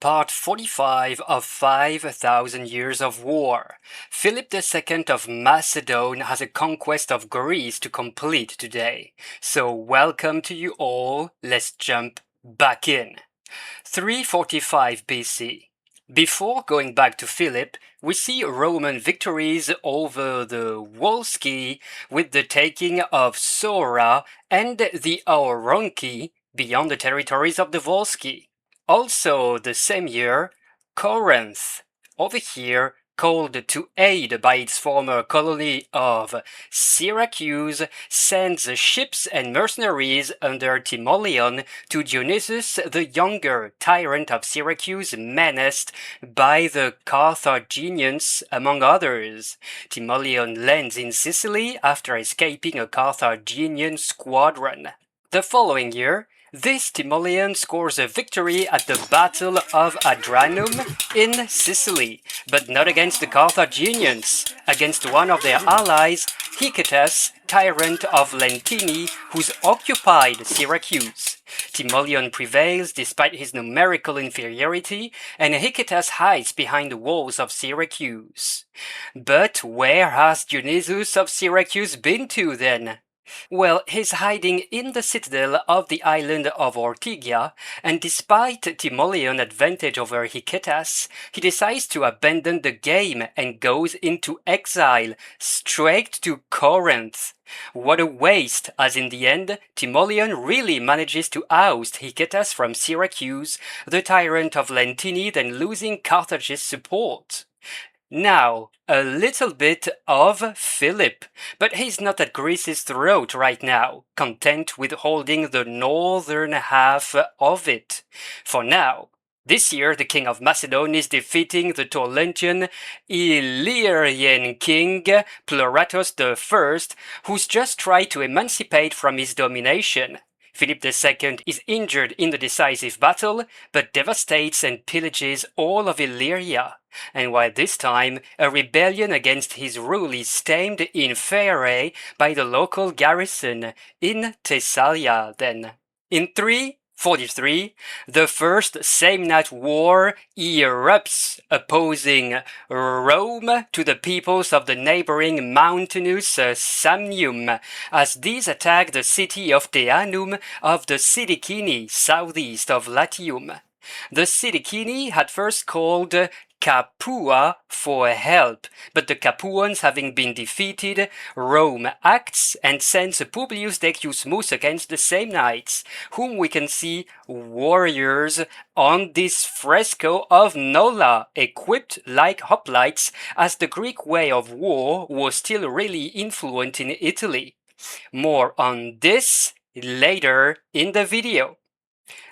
Part 45 of 5,000 Years of War. Philip II of Macedon has a conquest of Greece to complete today. So welcome to you all, let's jump back in. 345 BC. Before going back to Philip, we see Roman victories over the Volsci with the taking of Sora and the Auronki beyond the territories of the Volsci. Also, the same year, Corinth, over here called to aid by its former colony of Syracuse, sends ships and mercenaries under Timoleon to Dionysus the Younger, tyrant of Syracuse, menaced by the Carthaginians, among others. Timoleon lands in Sicily after escaping a Carthaginian squadron. The following year, this Timoleon scores a victory at the Battle of Adranum in Sicily, but not against the Carthaginians, against one of their allies, Hicetas, tyrant of Lentini, who's occupied Syracuse. Timoleon prevails despite his numerical inferiority, and Hicetas hides behind the walls of Syracuse. But where has Dionysus of Syracuse been to then? Well, he's hiding in the citadel of the island of Ortygia, and despite Timoleon's advantage over Hicetas, he decides to abandon the game and goes into exile, straight to Corinth. What a waste, as in the end, Timoleon really manages to oust Hicetas from Syracuse, the tyrant of Lentini, then losing Carthage's support. Now, a little bit of Philip, but he's not at Greece's throat right now, content with holding the northern half of it. For now, this year the king of Macedon is defeating the Torlentian Illyrian king Pleuratos I, who's just tried to emancipate from his domination. Philip II is injured in the decisive battle, but devastates and pillages all of Illyria. And while this time, a rebellion against his rule is stamed in Pherae by the local garrison in Thessalia then. In 343, the first Samnite War erupts, opposing Rome to the peoples of the neighboring mountainous Samnium, as these attack the city of Teanum of the Sidicini, southeast of Latium. The Sidicini had first called Capua for help, but the Capuans having been defeated, Rome acts and sends Publius Decius Mus against the Samnites, whom we can see warriors on this fresco of Nola, equipped like hoplites, as the Greek way of war was still really influent in Italy. More on this later in the video.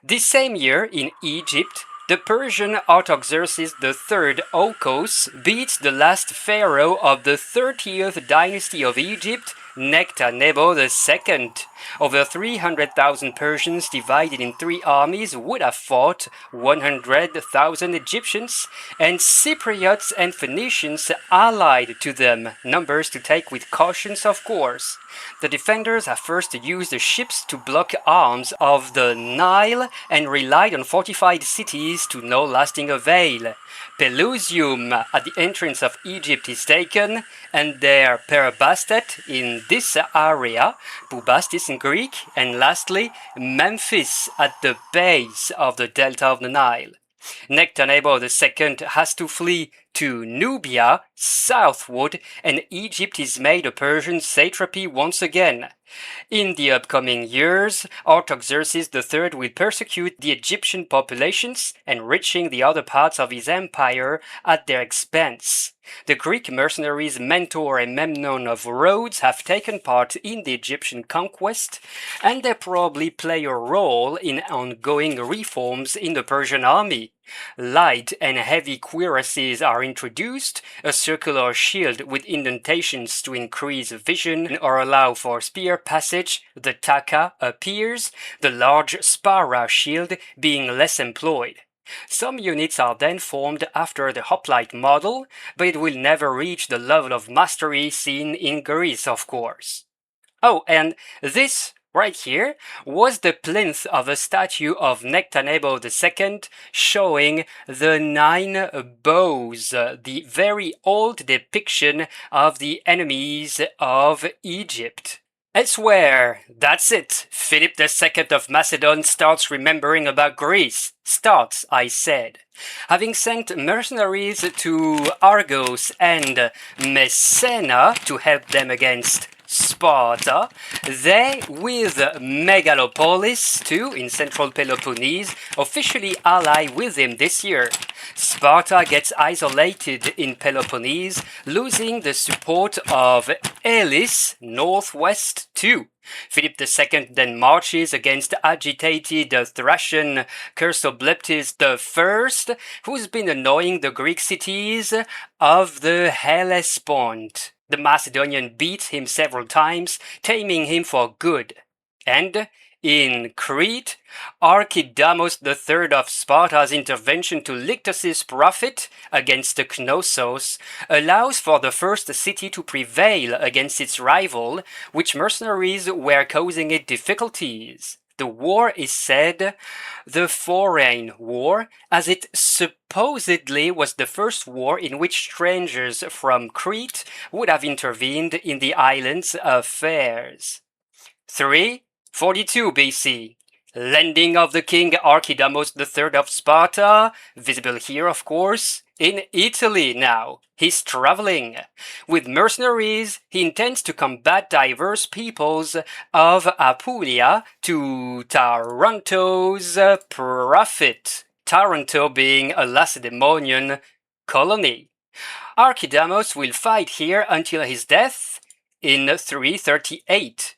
This same year in Egypt, the Persian Artaxerxes III Oikos beats the last pharaoh of the 30th dynasty of Egypt, Nectanebo II. Over 300,000 Persians divided in three armies would have fought 100,000 Egyptians, and Cypriots and Phoenicians allied to them, numbers to take with cautions of course. The defenders have first used the ships to block arms of the Nile and relied on fortified cities to no lasting avail. Pelusium at the entrance of Egypt is taken, and there Peribastet in this area, Bubastis in Greek, and lastly Memphis at the base of the delta of the Nile. Nectanebo II has to flee to Nubia, southward, and Egypt is made a Persian satrapy once again. In the upcoming years, Artaxerxes III will persecute the Egyptian populations, enriching the other parts of his empire at their expense. The Greek mercenaries Mentor and Memnon of Rhodes have taken part in the Egyptian conquest, and they probably play a role in ongoing reforms in the Persian army. Light and heavy cuirasses are introduced, a circular shield with indentations to increase vision or allow for spear passage, the taka, appears, the large spara shield being less employed. Some units are then formed after the hoplite model, but it will never reach the level of mastery seen in Greece, of course. Oh, and this Right here was the plinth of a statue of Nectanebo II showing the 9 bows, the very old depiction of the enemies of Egypt. Elsewhere, that's it. Philip II of Macedon starts remembering about Greece. Starts, I said. Having sent mercenaries to Argos and Messena to help them against Sparta, they, with Megalopolis too in central Peloponnese, officially ally with him this year. Sparta gets isolated in Peloponnese, losing the support of Elis northwest too. Philip II then marches against agitated Thracian Chersobleptes I, who's been annoying the Greek cities of the Hellespont. The Macedonian beats him several times, taming him for good. And in Crete, Archidamos III of Sparta's intervention to Lyctus' profit against the Knossos allows for the first city to prevail against its rival, which mercenaries were causing it difficulties. The war is said the Foreign War, as it supposedly was the first war in which strangers from Crete would have intervened in the island's affairs. 342 BC. Landing of the king Archidamos III of Sparta, visible here of course, in Italy now. He's traveling. With mercenaries, he intends to combat diverse peoples of Apulia to Taranto's profit. Taranto being a Lacedaemonian colony. Archidamos will fight here until his death in 338.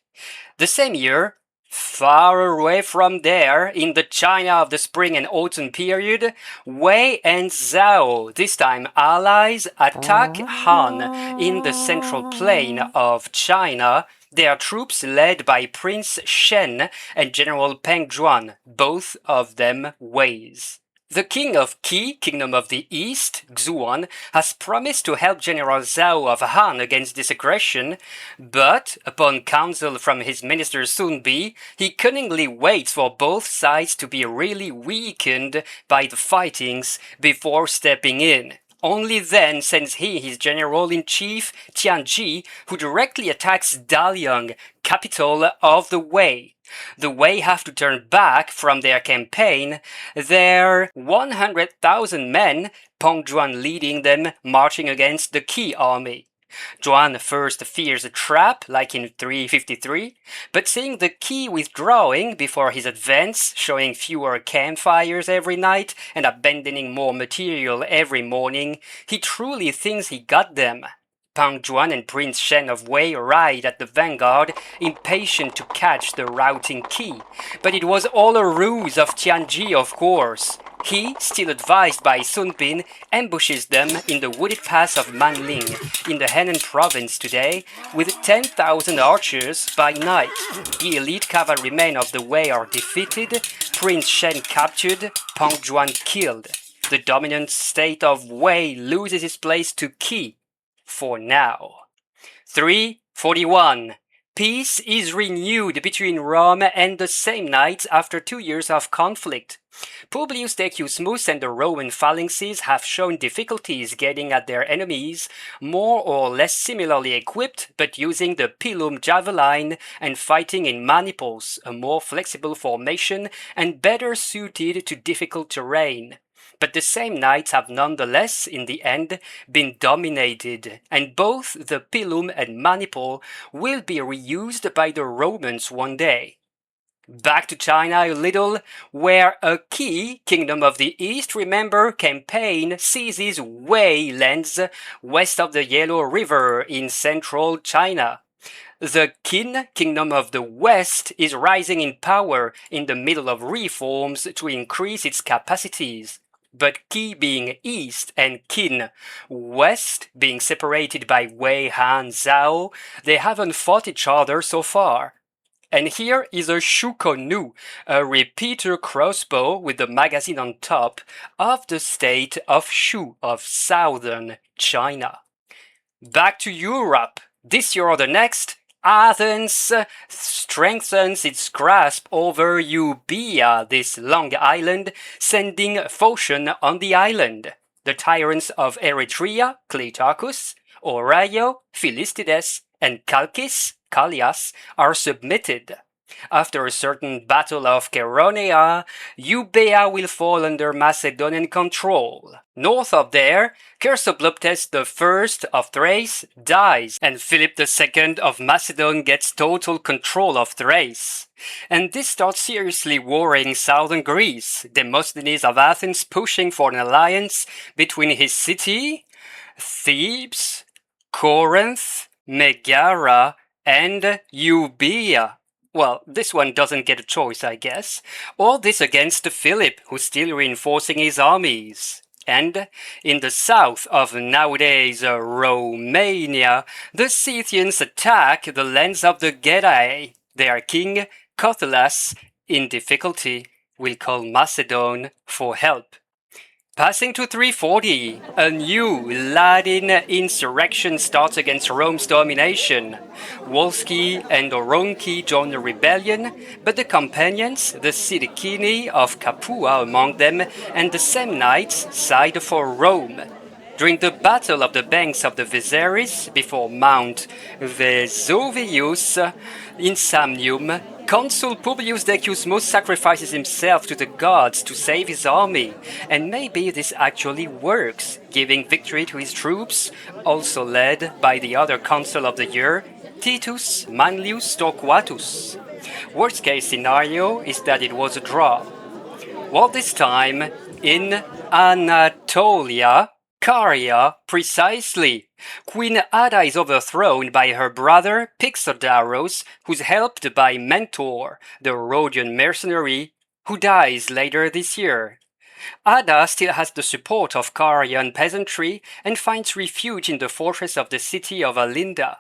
The same year, far away from there, in the China of the spring and autumn period, Wei and Zhao, this time allies, attack Han in the central plain of China, their troops led by Prince Shen and General Peng Zhuan, both of them Weis. The king of Qi, Kingdom of the East, Xuan, has promised to help General Zhao of Han against this aggression, but, upon counsel from his minister Sun Bi, he cunningly waits for both sides to be really weakened by the fightings before stepping in. Only then sends he his general-in-chief, Tianji, who directly attacks Daliang, capital of the Wei. The Wei have to turn back from their campaign, their 100,000 men, Peng Zhuan leading them, marching against the Qi army. Zhuan first fears a trap, like in 353, but seeing the Qi withdrawing before his advance, showing fewer campfires every night and abandoning more material every morning, he truly thinks he got them. Peng Zhuan and Prince Shen of Wei ride at the vanguard, impatient to catch the routing Qi. But it was all a ruse of Tianji, of course. He, still advised by Sun Bin, ambushes them in the wooded pass of Manling, in the Henan province today, with 10,000 archers by night. The elite cavalrymen of the Wei are defeated, Prince Shen captured, Peng Zhuan killed. The dominant state of Wei loses its place to Qi. For now. 341. Peace is renewed between Rome and the Samnites after 2 years of conflict. Publius Decius Mus and the Roman phalanxes have shown difficulties getting at their enemies, more or less similarly equipped, but using the pilum javelin and fighting in maniples, a more flexible formation and better suited to difficult terrain. But the Samnites have nonetheless, in the end, been dominated, and both the pilum and maniple will be reused by the Romans one day. Back to China a little, where a Qi, Kingdom of the East, remember, campaign seizes Wei lands west of the Yellow River in central China. The Qin, Kingdom of the West, is rising in power in the middle of reforms to increase its capacities. But Qi being east and Qin west, being separated by Wei, Han, Zhao, they haven't fought each other so far. And here is a Shukonu, a repeater crossbow with the magazine on top, of the state of Shu of southern China. Back to Europe. This year or the next, Athens strengthens its grasp over Euboea, this long island, sending Phocion on the island. The tyrants of Eretria, Cleitarchus, Oraio, Philistides, and Chalkis, Callias, are submitted. After a certain battle of Chaeronea, Euboea will fall under Macedonian control. North of there, Chersoploptes I of Thrace dies, and Philip II of Macedon gets total control of Thrace. And this starts seriously worrying southern Greece, Demosthenes of Athens pushing for an alliance between his city, Thebes, Corinth, Megara, and Euboea. Well, this one doesn't get a choice, I guess. All this against Philip, who's still reinforcing his armies. And in the south of nowadays Romania, the Scythians attack the lands of the Getae. Their king, Cotholas, in difficulty, will call Macedon for help. Passing to 340, a new Latin insurrection starts against Rome's domination. Volsci and Oronci join the rebellion, but the companions, the Sidicini of Capua among them, and the Samnites side for Rome. During the battle of the banks of the Veseris before Mount Vesuvius in Samnium, Consul Publius Decius Mus sacrifices himself to the gods to save his army, and maybe this actually works, giving victory to his troops, also led by the other consul of the year, Titus Manlius Torquatus. Worst case scenario is that it was a draw. Well, this time in Anatolia, Caria, precisely. Queen Ada is overthrown by her brother Pixodaros, who's helped by Mentor, the Rhodian mercenary, who dies later this year. Ada still has the support of Carian peasantry and finds refuge in the fortress of the city of Alinda.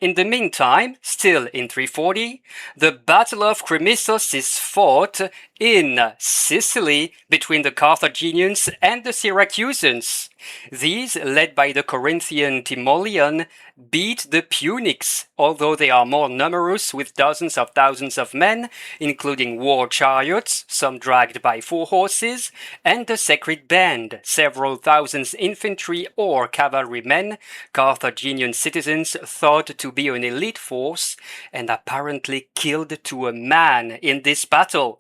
In the meantime, still in 340, the Battle of Chrymissos is fought in Sicily between the Carthaginians and the Syracusans. These, led by the Corinthian Timoleon, beat the Punics, although they are more numerous with dozens of thousands of men, including war chariots, some dragged by 4 horses, and the Sacred Band, several thousands infantry or cavalrymen, Carthaginian citizens thought to be an elite force, and apparently killed to a man in this battle.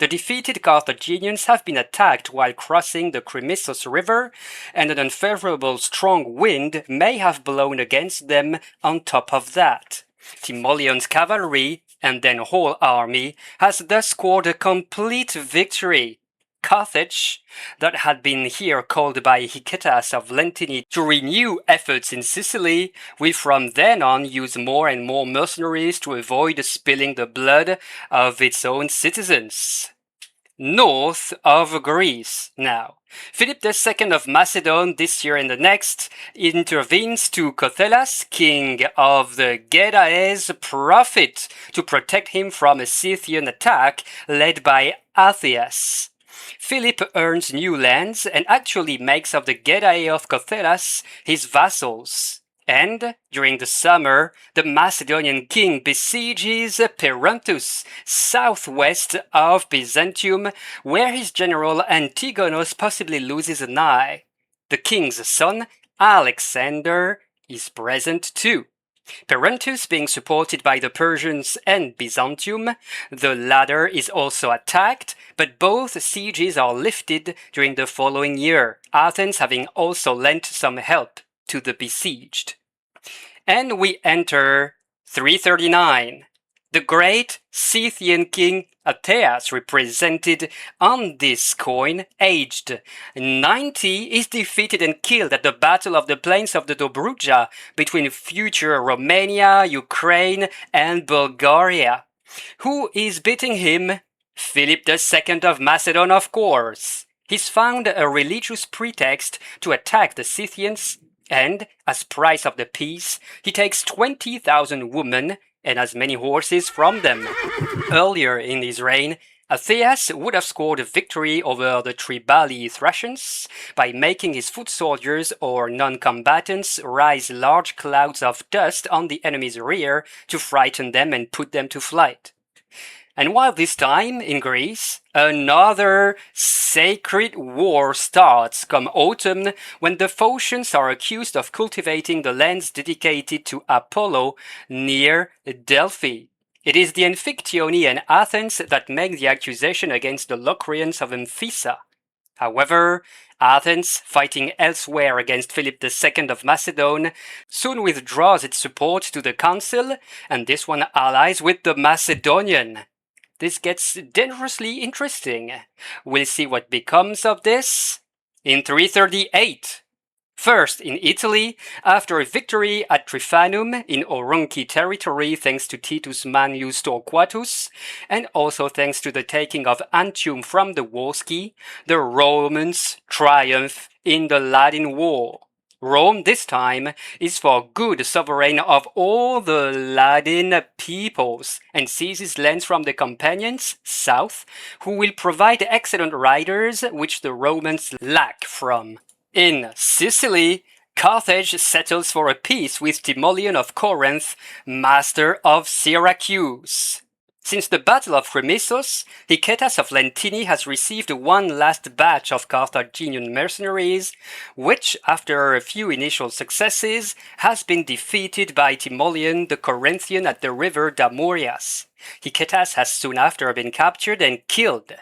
The defeated Carthaginians have been attacked while crossing the Chrymissos River, and an unfavorable strong wind may have blown against them on top of that. Timoleon's cavalry, and then whole army, has thus scored a complete victory. Carthage, that had been here called by Hicetas of Lentini to renew efforts in Sicily, will from then on use more and more mercenaries to avoid spilling the blood of its own citizens. North of Greece now. Philip II of Macedon this year and the next intervenes to Cotholas, king of the Getaes, profit to protect him from a Scythian attack led by Atheas. Philip earns new lands and actually makes of the Getae of Cotholas his vassals. And, during the summer, the Macedonian king besieges Perinthus, southwest of Byzantium, where his general Antigonos possibly loses an eye. The king's son, Alexander, is present too. Perinthus being supported by the Persians and Byzantium, the latter is also attacked, but both sieges are lifted during the following year, Athens having also lent some help to the besieged. And we enter 339. The great Scythian king Ateas, represented on this coin, aged 90, is defeated and killed at the Battle of the Plains of the Dobruja between future Romania, Ukraine, and Bulgaria. Who is beating him? Philip II of Macedon, of course. He's found a religious pretext to attack the Scythians, and, as price of the peace, he takes 20,000 women and as many horses from them. Earlier in his reign, Atheas would have scored a victory over the Triballi Thracians by making his foot soldiers or non-combatants rise large clouds of dust on the enemy's rear to frighten them and put them to flight. And while this time, in Greece, another sacred war starts come autumn when the Phocians are accused of cultivating the lands dedicated to Apollo near Delphi. It is the Amphictyoni and Athens that make the accusation against the Locrians of Amphissa. However, Athens, fighting elsewhere against Philip II of Macedon, soon withdraws its support to the council, and this one allies with the Macedonian. This gets dangerously interesting. We'll see what becomes of this in 338. First, in Italy, after a victory at Trifanum in Aurunci territory thanks to Titus Manius Torquatus, and also thanks to the taking of Antium from the Volsci, the Romans triumph in the Latin War. Rome, this time, is for good sovereign of all the Latin peoples and seizes lands from the companions, south, who will provide excellent riders which the Romans lack from. In Sicily, Carthage settles for a peace with Timoleon of Corinth, master of Syracuse. Since the Battle of Chrymissos, Hicetas of Lentini has received one last batch of Carthaginian mercenaries, which, after a few initial successes, has been defeated by Timoleon the Corinthian at the river Damurias. Hicetas has soon after been captured and killed.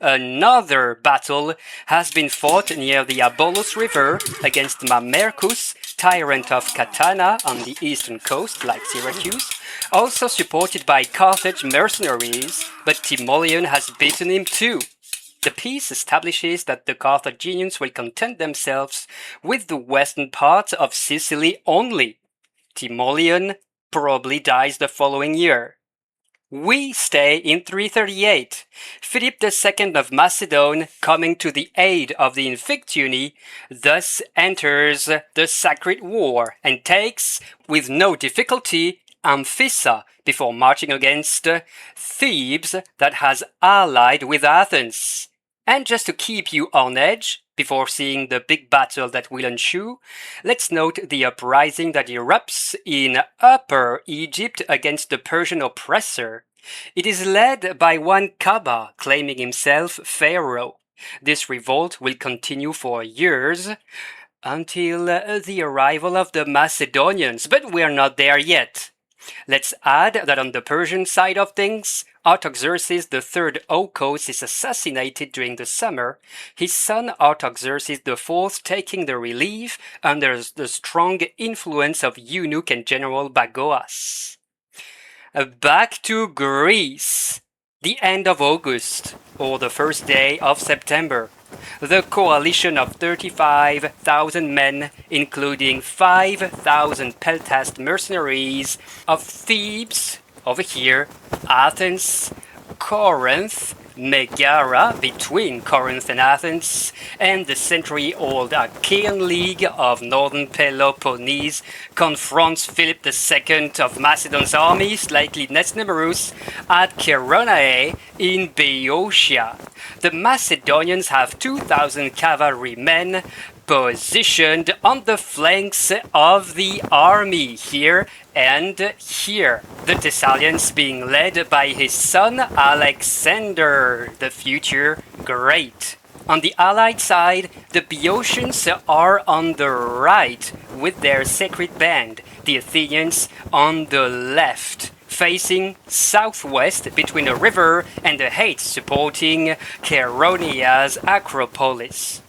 Another battle has been fought near the Abolus River against Mamercus, tyrant of Catana on the eastern coast, like Syracuse, also supported by Carthage mercenaries, but Timoleon has beaten him too. The peace establishes that the Carthaginians will content themselves with the western part of Sicily only. Timoleon probably dies the following year. We stay in 338. Philip II of Macedon, coming to the aid of the Amphictyoni, thus enters the Sacred War and takes, with no difficulty, Amphissa before marching against Thebes that has allied with Athens. And just to keep you on edge, before seeing the big battle that will ensue, let's note the uprising that erupts in Upper Egypt against the Persian oppressor. It is led by one Kaba, claiming himself pharaoh. This revolt will continue for years, until the arrival of the Macedonians, but we're not there yet. Let's add that on the Persian side of things, Artaxerxes III Oikos is assassinated during the summer, his son Artaxerxes IV taking the relief under the strong influence of eunuch and general Bagoas. Back to Greece. The end of August, or the first day of September. The coalition of 35,000 men, including 5,000 Peltast mercenaries of Thebes, over here, Athens, Corinth, Megara, between Corinth and Athens, and the century-old Achaean League of northern Peloponnese confronts Philip II of Macedon's army, slightly less numerous, at Chaeronea in Boeotia. The Macedonians have 2,000 cavalrymen positioned on the flanks of the army here and here, the Thessalians being led by his son Alexander, the future great. On the allied side, the Boeotians are on the right with their sacred band, the Athenians on the left, facing southwest between a river and the heights supporting Chaeronea's Acropolis.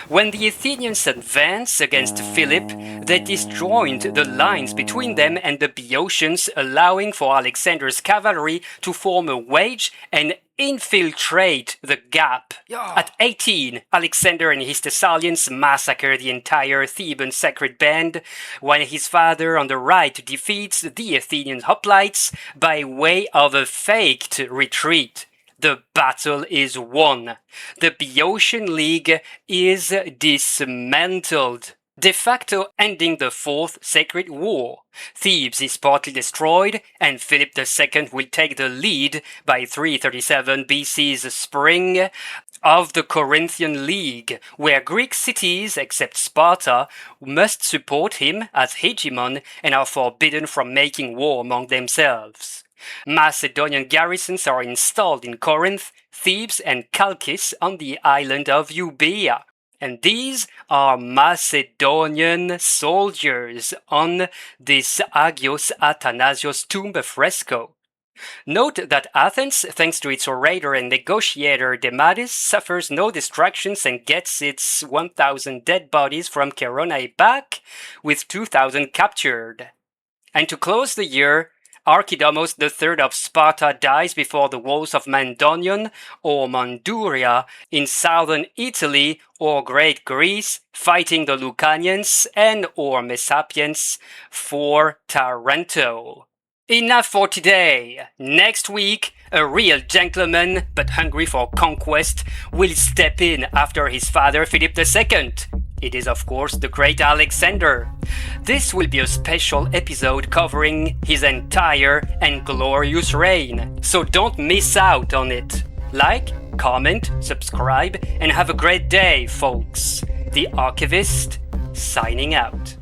When the Athenians advanced against Philip, they disjoined the lines between them and the Boeotians, allowing for Alexander's cavalry to form a wedge and infiltrate the gap. At 18, Alexander and his Thessalians massacre the entire Theban sacred band, while his father on the right defeats the Athenian hoplites by way of a faked retreat. The battle is won. The Boeotian League is dismantled. de facto ending the Fourth Sacred War. Thebes is partly destroyed, and Philip II will take the lead by 337 BC's spring of the Corinthian League, where Greek cities, except Sparta, must support him as hegemon and are forbidden from making war among themselves. Macedonian garrisons are installed in Corinth, Thebes, and Chalcis on the island of Euboea. And these are Macedonian soldiers on this Agios Athanasios tomb fresco. Note that Athens, thanks to its orator and negotiator Demades, suffers no destructions and gets its 1,000 dead bodies from Chaeronea back, with 2,000 captured. And to close the year, Archidamus III of Sparta dies before the walls of Mandonion or Manduria in southern Italy or Great Greece, fighting the Lucanians and or Messapians for Taranto. Enough for today. Next week, a real gentleman but hungry for conquest will step in after his father Philip II. It is, of course, the great Alexander. This will be a special episode covering his entire and glorious reign, so don't miss out on it. Like, comment, subscribe, and have a great day, folks. The Archivist, signing out.